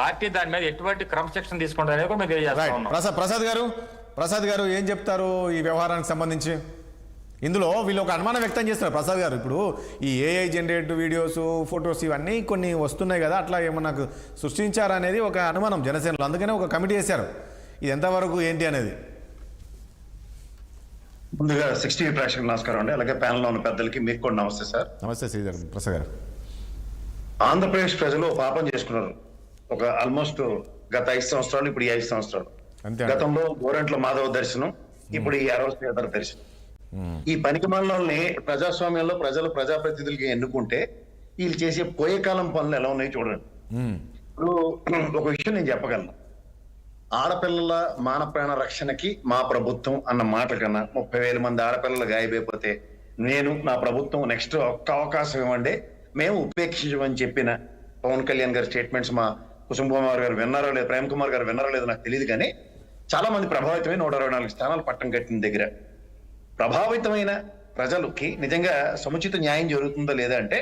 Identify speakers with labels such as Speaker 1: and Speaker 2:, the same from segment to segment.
Speaker 1: Party దాని మీద ఎటువంటి క్రమశిక్షణ తీసుకుంటారు అనేది కూడా మేము తెలియజేస్తా ఉన్నాం.
Speaker 2: ప్రసాద్ గారు ఏం చెప్తారు ఈ వ్యవహారానికి సంబంధించి? ఇందులో వీళ్ళు ఒక అనుమానం వ్యక్తం చేస్తున్నారు ప్రసాద్ గారు. ఇప్పుడు ఈ ఏఐ జనరేట్ వీడియోస్, ఫొటోస్ ఇవన్నీ కొన్ని వస్తున్నాయి కదా, అట్లా ఏమన్నా సృష్టించారనేది ఒక అనుమానం జనసేనలో. అందుకనే ఒక కమిటీ వేశారు. ఇది ఎంతవరకు ఏంటి అనేది.
Speaker 3: ముందుగా 60 ప్రేక్షకులకు నమస్కారం అండి. అలాగే ప్యానెల్లో ఉన్న పెద్దలకి మీకు కూడా నమస్తే సార్.
Speaker 2: నమస్తే శ్రీధర్ ప్రసాద్ గారు.
Speaker 3: ఆంధ్రప్రదేశ్ ప్రజలు పాపం చేసుకున్నారు. ఒక ఆల్మోస్ట్ గత 5 సంవత్సరాలు, ఇప్పుడు ఈ 5 సంవత్సరాలు. గతంలో గోరంట్ల మాధవ దర్శనం, ఇప్పుడు ఈ అరవ శ్రీధర్ దర్శనం. ఈ పనికి మనల్ని ప్రజాస్వామ్యంలో ప్రజలు ప్రజాప్రతినిధులకి ఎన్నుకుంటే వీళ్ళు చేసే పోయే కాలం పనులు ఎలా ఉన్నాయో చూడండి. ఇప్పుడు ఒక విషయం నేను చెప్పగలను. ఆడపిల్లల మాన ప్రాణ రక్షణకి మా ప్రభుత్వం అన్న మాట కన్నా 30,000 మంది ఆడపిల్లలు గాయమైపోతే నేను నా ప్రభుత్వం నెక్స్ట్ ఒక్క అవకాశం ఇవ్వండి, మేము ఉపేక్షించమని చెప్పిన పవన్ కళ్యాణ్ గారి స్టేట్మెంట్స్ మా కుసుంకుమార్ గారు విన్నారో లేదు, ప్రేమ్ కుమార్ గారు విన్నారో లేదో నాకు తెలియదు, కానీ చాలా మంది ప్రభావితమై 124 స్థానాలు పట్టం కట్టిన దగ్గర ప్రభావితమైన ప్రజలకి నిజంగా సముచిత న్యాయం జరుగుతుందో లేదా అంటే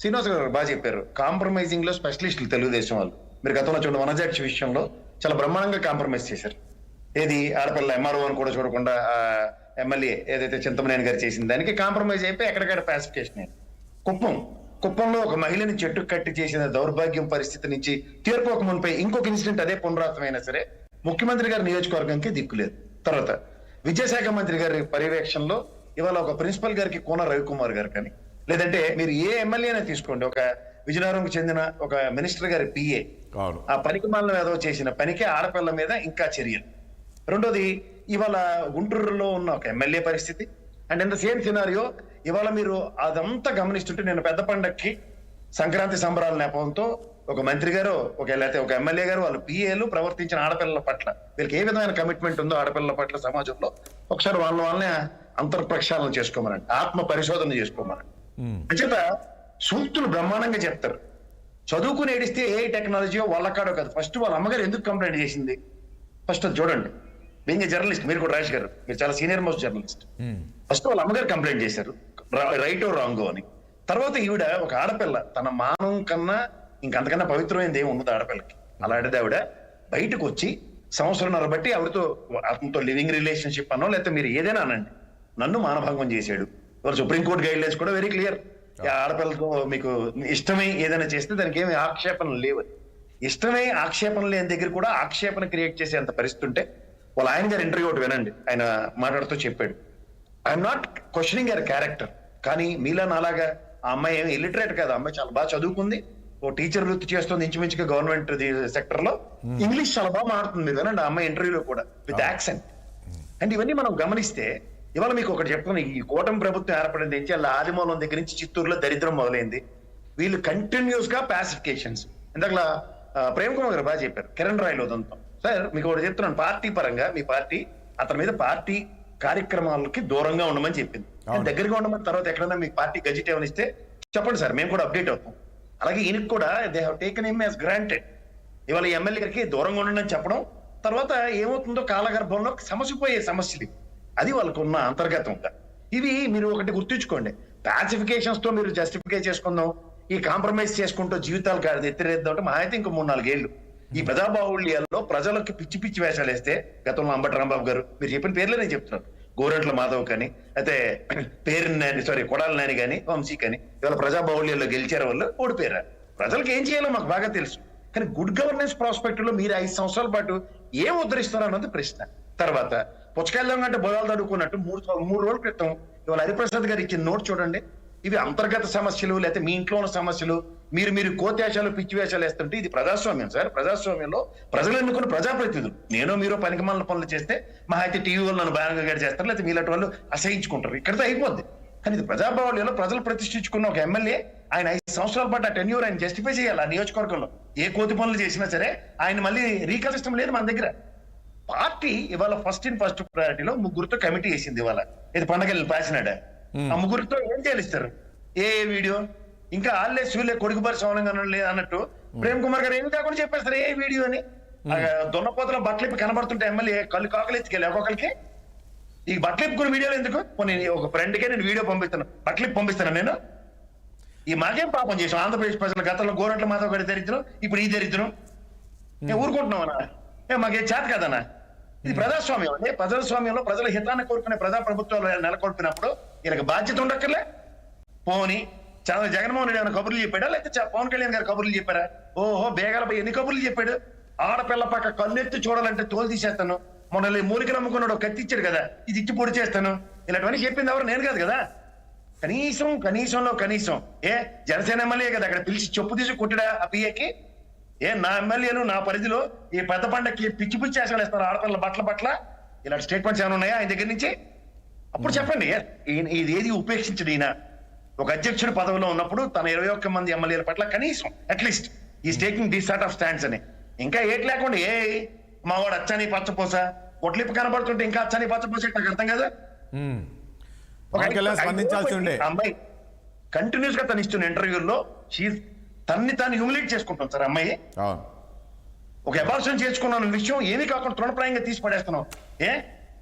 Speaker 3: శ్రీనివాస్ గారు బాగా చెప్పారు. కాంప్రమైజింగ్ లో స్పెషలిస్టులు తెలుగుదేశం వాళ్ళు. మీరు గతంలో చూడండి, వనజాక్షి విషయంలో చాలా బ్రహ్మాండంగా కాంప్రమైజ్ చేశారు. ఏది ఆడపిల్ల ఎంఆర్ఓ అని కూడా చూడకుండా ఎమ్మెల్యే ఏదైతే చింతమనేని గారు చేసిన దానికి కాంప్రమైజ్ అయిపోయి ఎక్కడికక్కడ పాసిఫికేషన్ అయింది. కుప్పంలో ఒక మహిళని చెట్టు కట్టి చేసిన దౌర్భాగ్యం పరిస్థితి నుంచి తీర్పు ఒక మునిపై ఇంకొక ఇన్సిడెంట్ అదే పునరావృతమైనా సరే ముఖ్యమంత్రి గారి నియోజకవర్గానికి దిక్కులేదు. తర్వాత విద్యాశాఖ మంత్రి గారి పర్యవేక్షణలో ఇవాళ ఒక ప్రిన్సిపల్ గారికి కోన రవికుమార్ గారు కానీ, లేదంటే మీరు ఏ ఎమ్మెల్యేనే తీసుకోండి, ఒక విజయనగరంకు చెందిన ఒక మినిస్టర్ గారి పిఏ ఆ పనికిమాలిన ఏదో చేసిన పనికి ఆడపిల్ల మీద ఇంకా చర్యలు. రెండోది ఇవాళ గుంటూరులో ఉన్న ఒక ఎమ్మెల్యే పరిస్థితి. And in the same scenario ఇవాళ మీరు అదంతా గమనిస్తుంటే నేను పెద్ద పండక్కి సంక్రాంతి సంబరాల నేపథ్యంతో ఒక మంత్రి గారు లేకపోతే ఒక ఎమ్మెల్యే గారు వాళ్ళు పిఏలు ప్రవర్తించిన ఆడపిల్లల పట్ల వీళ్ళకి ఏ విధమైన కమిట్మెంట్ ఉందో ఆడపిల్లల పట్ల సమాజంలో ఒకసారి వాళ్ళనే అంతర్ప్రక్షాళన చేసుకోమనండి, ఆత్మ పరిశోధన చేసుకోమనండి. అంచేత సూక్తులు బ్రహ్మాండంగా చెప్తారు. చదువుకుని ఏడిస్తే ఏ టెక్నాలజీయో వాళ్ళకాడో కాదు. ఫస్ట్ వాళ్ళ అమ్మగారు ఎందుకు కంప్లైంట్ చేసింది ఫస్ట్ అది చూడండి. బీయింగ్ ఏ జర్నలిస్ట్, మీరు కూడా రాజేష్ గారు మీరు చాలా సీనియర్ మోస్ట్ జర్నలిస్ట్. ఫస్ట్ వాళ్ళ అమ్మగారు కంప్లైంట్ చేశారు, రైటో రాంగో అని. తర్వాత ఈవిడ ఒక ఆడపిల్ల, తన మానం కన్నా ఇంకంతకన్నా పవిత్రమైనది ఏమి ఉన్నది ఆడపిల్లకి. అలాంటిది ఆవిడ బయటకు వచ్చి సంవత్సరంన్నర బట్టి ఆవిడతో లివింగ్ రిలేషన్షిప్ అన్నో లేకపోతే మీరు ఏదైనా అనండి, నన్ను మానభంగం చేశాడు. సుప్రీంకోర్టు గైడ్ లైన్స్ కూడా వెరీ క్లియర్. ఆడపిల్లతో మీకు ఇష్టమై ఏదైనా చేస్తే దానికి ఏమి ఆక్షేపణలు లేవు. ఇష్టమై ఆక్షేపణ లేని దగ్గర కూడా ఆక్షేపణ క్రియేట్ చేసేంత పరిస్థితి ఉంటే వాళ్ళ ఆయన గారు ఇంటర్వ్యూ ఒకటి వినండి. ఆయన మాట్లాడుతూ చెప్పాడు, I'm not questioning your character, కానీ మీలా నాలాగా ఆ అమ్మాయి ఏమి ఇల్లిటరేట్ కాదు, అమ్మాయి చాలా బాగా చదువుకుంది, ఓ టీచర్ వృత్తి చేస్తుంది ఇంచుమించుగా గవర్నమెంట్ సెక్టర్ లో, ఇంగ్లీష్ చాలా బాగా మాట్లాడుతుంది. మీరు వినండి ఆ అమ్మాయి ఇంటర్వ్యూలో కూడా విత్ యాక్సెంట్. అండ్ ఇవన్నీ మనం గమనిస్తే ఇవాళ మీకు ఒకటి చెప్తున్నాను, ఈ కూటమి ప్రభుత్వం ఏర్పడింది నుంచి అలా ఆదిమూలం దగ్గర నుంచి చిత్తూరులో దరిద్రం మొదలైంది. వీళ్ళు కంటిన్యూస్ గా పాసిఫికేషన్స్. ఇందాక ప్రేమ్ కుమార్ గారు బాగా చెప్పారు, కిరణ్ రాయలు ఉదంతం. సార్ మీకు ఒకటి చెప్తున్నాను, పార్టీ పరంగా మీ పార్టీ అతని మీద పార్టీ కార్యక్రమాలకి దూరంగా ఉండమని చెప్పింది, దగ్గరగా ఉండమని. తర్వాత ఎక్కడైనా మీకు పార్టీ గజెట్ ఏమైనా ఇస్తే చెప్పండి సార్, మేము కూడా అప్డేట్ అవుతాం. అలాగే ఈయనకి కూడా they have taken him as granted. ఇవాళ ఎమ్మెల్యే గారికి దూరంగా ఉండని చెప్పడం, తర్వాత ఏమవుతుందో కాలగర్భంలో సమసిపోయే సమస్యలు, అది వాళ్ళకు ఉన్న అంతర్గతంగా. ఇవి మీరు ఒకటి గుర్తుంచుకోండి, పాసిఫికేషన్స్ తో మీరు జస్టిఫై చేసుకుందాం, ఈ కాంప్రమైజ్ చేసుకుంటూ జీవితాలు ఎత్తిరేద్దాం అంటే మా అయితే ఇంకో 3-4 ఏళ్ళు ఈ ప్రజాబాహుళ్యాల్లో ప్రజలకి పిచ్చి వేషాలు వేస్తే, గతంలో అంబటి రాంబాబు గారు మీరు చెప్పిన పేర్లే నేను చెప్తున్నాను, గోరంట్ల మాధవ్ కానీ అయితే కొడాల నాని కానీ వంశీ కానీ ఇవాళ ప్రజాబాహుళ్యాల్లో గెలిచారు, వాళ్ళు ఓడిపోయారు. ప్రజలకు ఏం చేయాలో మాకు బాగా తెలుసు, కానీ గుడ్ గవర్నెన్స్ ప్రాస్పెక్ట్ లో మీరు 5 సంవత్సరాల పాటు ఏం ఉద్ధరిస్తారు అన్నది ప్రశ్న. తర్వాత పుచ్చకాయలు అంటే బోధాలు తడుకున్నట్టు 3 రోజుల క్రితం ఇవాళ హరిప్రసాద్ గారు ఇచ్చిన నోట్ చూడండి. ఇవి అంతర్గత సమస్యలు, లేకపోతే మీ ఇంట్లో ఉన్న సమస్యలు, మీరు కోత్యాశాలు పిచ్చి వేషాలు వేస్తుంటే ఇది ప్రజాస్వామ్యం సార్. ప్రజాస్వామ్యంలో ప్రజలు ఎన్నుకున్న ప్రజాప్రతినిధులు నేను మీరు పనికిమాలిన పనులు చేస్తే మా అయితే టీవీ వాళ్ళు నన్ను భయంగా గడి చేస్తారు, లేకపోతే మీలాంటి వాళ్ళు అసహించుకుంటారు, ఇక్కడితో అయిపోద్ది. కానీ ఇది ప్రజాభావాలలో ప్రజలు ప్రతిష్ఠించుకున్న ఒక ఎమ్మెల్యే, ఆయన 5 సంవత్సరాల పాటు ఆ టెన్యూర్ ఆయన జస్టిఫై చేయాలి. ఆ నియోజకవర్గంలో ఏ కోతి పనులు చేసినా సరే ఆయన మళ్ళీ రీకన్సిస్టం లేదు మన దగ్గర. పార్టీ ఇవాళ ఫస్ట్ ప్రయారిటీలో 3గురితో కమిటీ వేసింది. ఇవాళ ఇది పండగలు పాసినాడ ఆ 3గురితో ఏం చేయాలిస్తారు, ఏ వీడియో ఇంకా ఆల్లే సూలే కొడుకుబారి సౌనంగా అన్నట్టు ప్రేమ్ కుమార్ గారు ఏమి కాకుండా చెప్పేస్తారు ఏ వీడియో అని. దొన్నపోతలో బట్టలిప్పి కనబడుతుంటే ఎమ్మెల్యే కళ్ళు కాకలు ఎత్తుకెళ్ళి ఒక్కొక్కరికి ఈ బట్టలిప్పుకున్న వీడియోలు ఎందుకు? నేను ఒక ఫ్రెండ్కే నేను వీడియో పంపిస్తాను, బట్టలిప్పి పంపిస్తాను నేను. ఈ మాకేం పాపం చేసాం ఆంధ్రప్రదేశ్ ప్రజల గతంలో గోరంట్ల మాధవ్ గారి దరిద్రం, ఇప్పుడు ఈ దరిద్రం. నేను ఊరుకుంటున్నామన్నా మాకేం చేత కదన్నా ఇది ప్రజాస్వామ్యం అండి. ప్రజాస్వామ్యంలో ప్రజల హితాన్ని కోరుకునే ప్రజా ప్రభుత్వాలు నెలకొల్పినప్పుడు వీళ్ళకి బాధ్యత ఉండక్కర్లే. పోని జగన్మోహన్ రెడ్డి ఏమైనా కబుర్లు చెప్పాడా, లేకపోతే పవన్ కళ్యాణ్ గారు కబుర్లు చెప్పారా? ఓహో బేగాలపై ఎన్ని కబుర్లు చెప్పాడు. ఆడపిల్ల పక్క కన్నెత్తి చూడాలంటే తోలు తీసేస్తాను, మొన్న మూలికి నమ్ముకున్నాడు కత్తిచ్చాడు కదా, ఇది ఇచ్చి పొడి చేస్తాను, ఇలాంటివన్నీ చెప్పింది ఎవరు? నేను కాదు కదా. కనీసంలో కనీసం జనసేన ఎమ్మెల్యే కదా అక్కడ పిలిచి చెప్పు తీసి కొట్టాడా ఆ పిఏకి? నా ఎమ్మెల్యేలు నా పరిధిలో ఈ పెద్ద పండక్కి పిచ్చి పిచ్చి వేసాలు వేస్తారు ఆడపిల్లల బట్ల ఇలాంటి స్టేట్మెంట్స్ ఏమైనా ఉన్నాయా ఆయన దగ్గర నుంచి? అప్పుడు చెప్పండి. ఇది ఏది ఉపేక్షించడు ఈయన. ఒక అధ్యక్షుడి పదవిలో ఉన్నప్పుడు తన 21 మంది ఎమ్మెల్యేల పట్ల కనీసం at least is taking this sort of stands అని. ఇంకా ఏటి లేకుండా మావాడు అచ్చని పచ్చపోస ఒట్లిప్పు కనబడుతుంటే ఇంకా అచ్చని పచ్చపోస నాకు అర్థం కదా.
Speaker 2: స్పందించాల్సి ఉండే
Speaker 3: అమ్మాయి కంటిన్యూస్ గా తను ఇస్తున్న ఇంటర్వ్యూల్లో తన్ని తాను హ్యూమిలేట్ చేసుకుంటాం సార్. అమ్మాయి ఒక అబార్షన్ చేసుకున్న విషయం ఏమీ కాకుండా తృణప్రాయంగా తీసి పడేస్తున్నాం.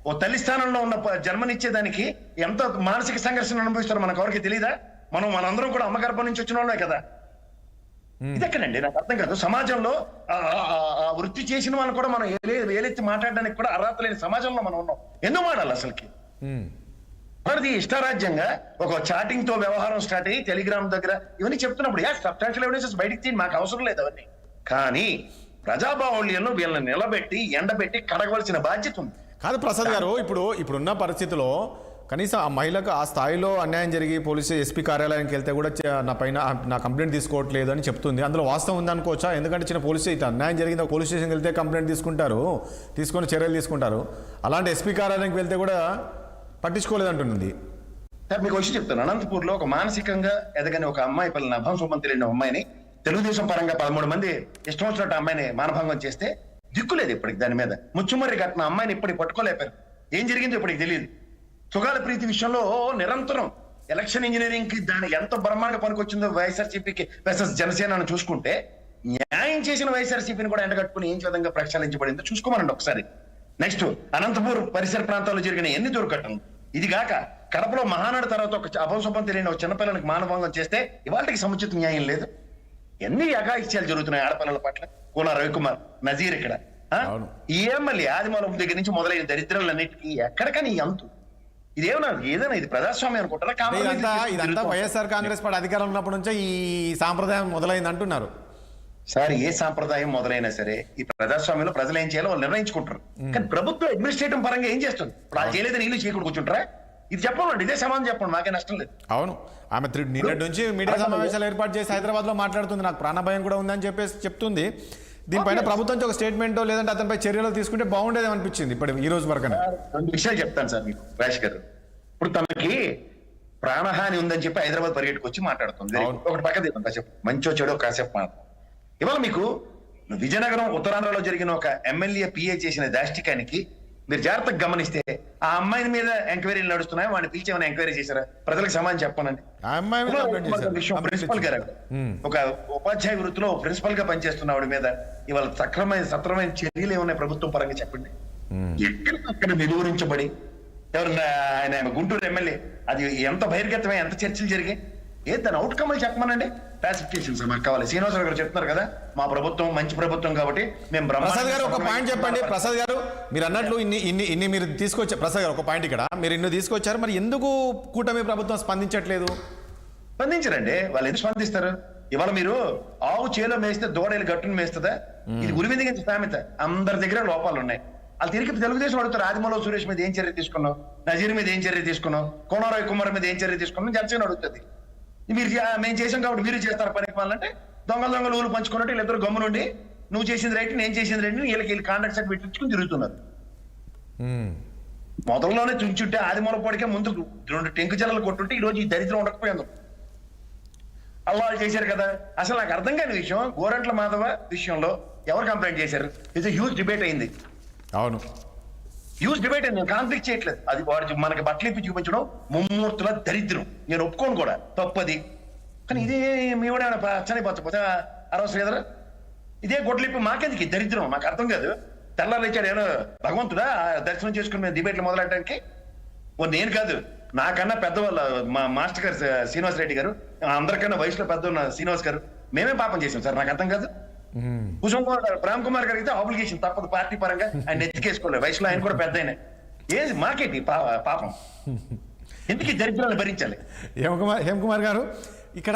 Speaker 3: ఓ తల్లి స్థానంలో ఉన్న జన్మనిచ్చేదానికి ఎంత మానసిక సంఘర్షణ అనుభవిస్తారో మనకు ఎవరికి తెలియదా? మనందరం కూడా అమ్మ గర్భం నుంచి వచ్చిన వాళ్ళే కదా. ఇదెక్కడండి నాకు అర్థం కాదు. సమాజంలో ఆ వృత్తి చేసిన వాళ్ళు కూడా మనం ఏలెత్తి మాట్లాడడానికి కూడా అర్హత లేని సమాజంలో మనం ఉన్నాం. ఎందుకు మాడాలి అసలుకి? అది ఇష్టారాజ్యంగా ఒక చాటింగ్ తో వ్యవహారం స్టార్ట్ అయ్యి టెలిగ్రామ్ దగ్గర ఇవన్నీ చెప్తున్నప్పుడు సబ్స్టాన్షియల్ ఎవిడెన్సెస్ బయటికి తీయండి, మాకు అవసరం లేదు అవన్నీ. కానీ ప్రజాబాహుళ్యంలో వీళ్ళని నిలబెట్టి ఎండబెట్టి కడగవలసిన బాధ్యత ఉంది.
Speaker 2: కాదు ప్రసాద్ గారు, ఇప్పుడున్న పరిస్థితిలో కనీసం ఆ మహిళకు ఆ స్థాయిలో అన్యాయం జరిగి పోలీసు ఎస్పీ కార్యాలయానికి వెళ్తే కూడా నా కంప్లైంట్ తీసుకోవట్లేదు అని చెప్తుంది. అందులో వాస్తవం ఉందనుకోవచ్చా? ఎందుకంటే చిన్న పోలీసు అయితే అన్యాయం జరిగింది పోలీస్ స్టేషన్కి వెళ్తే కంప్లైంట్ తీసుకొని చర్యలు తీసుకుంటారు. అలాంటి ఎస్పీ కార్యాలయానికి వెళ్తే కూడా పట్టించుకోలేదంటుంది.
Speaker 3: సార్ మీకు వచ్చి చెప్తాను. అనంతపూర్లో ఒక మానసికంగా ఎదగని ఒక అమ్మాయి పిల్లల నభం సుమంతి లేని అమ్మాయిని తెలుగుదేశం పరంగా 13 మంది ఇష్టం వచ్చినట్టు అమ్మాయిని మానభంగం చేస్తే దిక్కులేదు ఇప్పటికి దాని మీద. ముచ్చుమర్రి కట్టిన అమ్మాయిని ఇప్పటికి పట్టుకోలేపారు. ఏం జరిగిందో ఇప్పటికి తెలియదు. సుగాల ప్రీతి విషయంలో నిరంతరం ఎలక్షన్ ఇంజనీరింగ్ కి దాని ఎంత బ్రహ్మాండంగా పనికొచ్చిందో వైఎస్ఆర్సీపీకి వర్సెస్ జనసేనను చూసుకుంటే న్యాయం చేసిన వైఎస్ఆర్సీపీని కూడా ఎండగట్టుకుని ఏం విధంగా ప్రక్షాళించబడిందో చూసుకోమనండి ఒకసారి. నెక్స్ట్ అనంతపూర్ పరిసర ప్రాంతాల్లో జరిగిన ఎన్ని దొరకటం. ఇది గాక కడపలో మహానాడు తర్వాత ఒక అపంశుభం తెలియని ఒక చిన్నపిల్లలకు మానభంగం చేస్తే ఇవాళకి సముచిత న్యాయం లేదు. ఎన్ని అఘాయిత్యాలు జరుగుతున్నాయి ఆడపిల్లల పట్ల. కోన రవికుమార్, నజీర్ ఇక్కడ ఈ ఎమ్మెల్యే ఆదిమూలం దగ్గర నుంచి మొదలైన దరిద్రాలన్నిటికీ ఎక్కడికని అంతు. ఇదేమన్నా ఏదైనా ఇది ప్రజాస్వామ్యం అనుకుంటారా?
Speaker 2: ఇదంతా వైఎస్ఆర్ కాంగ్రెస్ పార్టీ అధికారం ఉన్నప్పటి నుంచే ఈ సాంప్రదాయం మొదలైంది అంటున్నారు
Speaker 3: సార్. ఏ సాంప్రదాయం మొదలైనా సరే ఈ ప్రజాస్వామ్యంలో ప్రజలు ఏం చేయాలో వాళ్ళు నిర్ణయించుకుంటారు. కానీ ప్రభుత్వం అడ్మినిస్ట్రేటివ్ పరంగా ఏం చేస్తుంది? ఇప్పుడు ఆ చేయలేదు నీళ్ళు చేయకుండా కూర్చుంటారా? ఇది చెప్పండి, ఇదే సమాధానం చెప్పండి, మాకే నష్టం లేదు.
Speaker 2: అవును, ఆమె నిన్నటి నుంచి మీడియా సమావేశాలు ఏర్పాటు చేసి హైదరాబాద్ లో మాట్లాడుతుంది. నాకు ప్రాణభయం కూడా ఉందని చెప్పేసి చెప్తుంది. దీనిపైన ప్రభుత్వం ఒక స్టేట్మెంట్ లేదంటే అతనిపై చర్యలు తీసుకుంటే బాగుండేది అనిపించింది ఇప్పుడు ఈ రోజు వరకు.
Speaker 3: 2 విషయాలు చెప్తాను సార్ మీకు రాజ్ గారు. ఇప్పుడు తనకి ప్రాణహాని ఉందని చెప్పి హైదరాబాద్ పరిగెట్టుకు వచ్చి మాట్లాడుతుంది. ఒకటి పక్క తీద్దాం కాసేపు, మంచో చెడో కాసేపు మాట్లాడు. ఇవాళ మీకు విజయనగరం ఉత్తరాంధ్రలో జరిగిన ఒక ఎమ్మెల్యే పిఏ చేసిన దాష్టికానికి మీరు జాగ్రత్తగా గమనిస్తే ఆ అమ్మాయి మీద ఎంక్వైరీలు నడుస్తున్నాయి. వాడిని పిలిచి ఏమైనా ఎంక్వైరీ చేశారా? ప్రజలకు సమాధానం చెప్పానండి. ప్రిన్సిపల్ గారు ఒక ఉపాధ్యాయ వృత్తిలో ప్రిన్సిపల్ గా పనిచేస్తున్న ఆవిడ మీద ఇవాళ సక్రమైన చర్యలు ఏమన్నాయి ప్రభుత్వం పరంగా చెప్పండి. ఎక్కడికక్కడ నిలువరించబడి ఎవరన్నా ఆయన గుంటూరు ఎమ్మెల్యే అది ఎంత బహిర్గతమై ఎంత చర్చలు జరిగాయి? దాని అవుట్కమ్ అని చెప్పమనండి. పాసిఫికేషన్ మాకు కావాలి. శ్రీనివాసరావు గారు చెప్తున్నారు కదా మా ప్రభుత్వం మంచి ప్రభుత్వం కాబట్టి మేము.
Speaker 2: ప్రసాద్ గారు ఒక పాయింట్ చెప్పండి. ప్రసాద్ గారు మీరు అన్నట్లు ఇన్ని మీరు తీసుకొచ్చారు. ప్రసాద్ గారు ఒక పాయింట్ ఇక్కడ మీరు ఇన్ని తీసుకొచ్చారు, మరి ఎందుకు కూటమి ప్రభుత్వం స్పందించట్లేదు?
Speaker 3: స్పందించరండి. వాళ్ళు ఎందుకు స్పందిస్తారు? ఇవాళ మీరు ఆవు చేలో మేస్తే దూడలు గట్టును మేస్తుందా? ఇది ఉరివింది సామెత. అందరి దగ్గర లోపాలు ఉన్నాయి. వాళ్ళు తిరిగి తెలుగుదేశం అడుగుతారు. ఆదిమూలపు సురేష్ మీద ఏం చర్య తీసుకున్నావు, నజీర్ మీద ఏం చర్య తీసుకున్నావు, కోన రవికుమార్ మీద ఏం చర్య తీసుకున్నావు జనసేన అడుగుతుంది. మీరు మేము చేసాం కాబట్టి మీరు చేస్తారు పనికి వాళ్ళంటే దొంగలు ఊరు పంచుకున్నట్టు వీళ్ళిద్దరు గమ్ము నుండి నువ్వు చేసింది రైట్ నేను చేసింది రైట్ వీళ్ళకి కాంట్రాక్ట్ సర్టిఫికేట్ ఇచ్చుకుని తిరుగుతున్నారు. మొదల్లోనే తుంచుంటే ఆదిమూలపాడికే ముందు 2 టెంకు జల్లలు కొట్టుంటే ఈ రోజు ఈ దరిద్రం ఉండకపోయింది. అల్లాలు చేశారు కదా. అసలు నాకు అర్థం కాని విషయం గోరంట్ల మాధవ విషయంలో ఎవరు కంప్లైంట్ చేశారు? ఇది హ్యూజ్ డిబేట్ అయింది.
Speaker 2: అవును,
Speaker 3: హ్యూజ్ డిబేట్ అయింది. నేను కాన్ఫ్లిక్ట్ చేయట్లేదు. అది వాడు మనకి బట్టలు ఇప్పి చూపించడం ముమ్మూర్తుల దరిద్రం. నేను ఒప్పుకోను కూడా, తప్పది. కానీ ఇదే మేమేమైనా పచ్చని పచ్చపోతే అరవసరం ఎదరా ఇదే గొడ్లిప్పి మాకెందుకు దరిద్రం? నాకు అర్థం కాదు. తెల్లారు ఇచ్చాడు ఏమో భగవంతుడా దర్శనం చేసుకుని మేము డిబేట్లు మొదలెట్టడానికి. నేను కాదు, నాకన్నా పెద్దవాళ్ళు మా మాస్టర్ గారు శ్రీనివాస్ రెడ్డి గారు, అందరికన్నా వయసులో పెద్ద ఉన్న శ్రీనివాస్ గారు, మేమే పాపం చేసాం సార్. నాకు అర్థం కాదు. ప్రేమ్ కుమార్ గారు అయితే ఆబ్లిగేషన్ తప్పదు పార్టీ పరంగా ఆయన ఎత్తికేసుకోలేదు, వయసులో ఆయన కూడా పెద్ద ఆయన. ఏది మాకేంటి పాపం, ఎందుకు ఈ దరిద్రాన్ని భరించాలి?
Speaker 2: హేమకుమార్ గారు, ఇక్కడ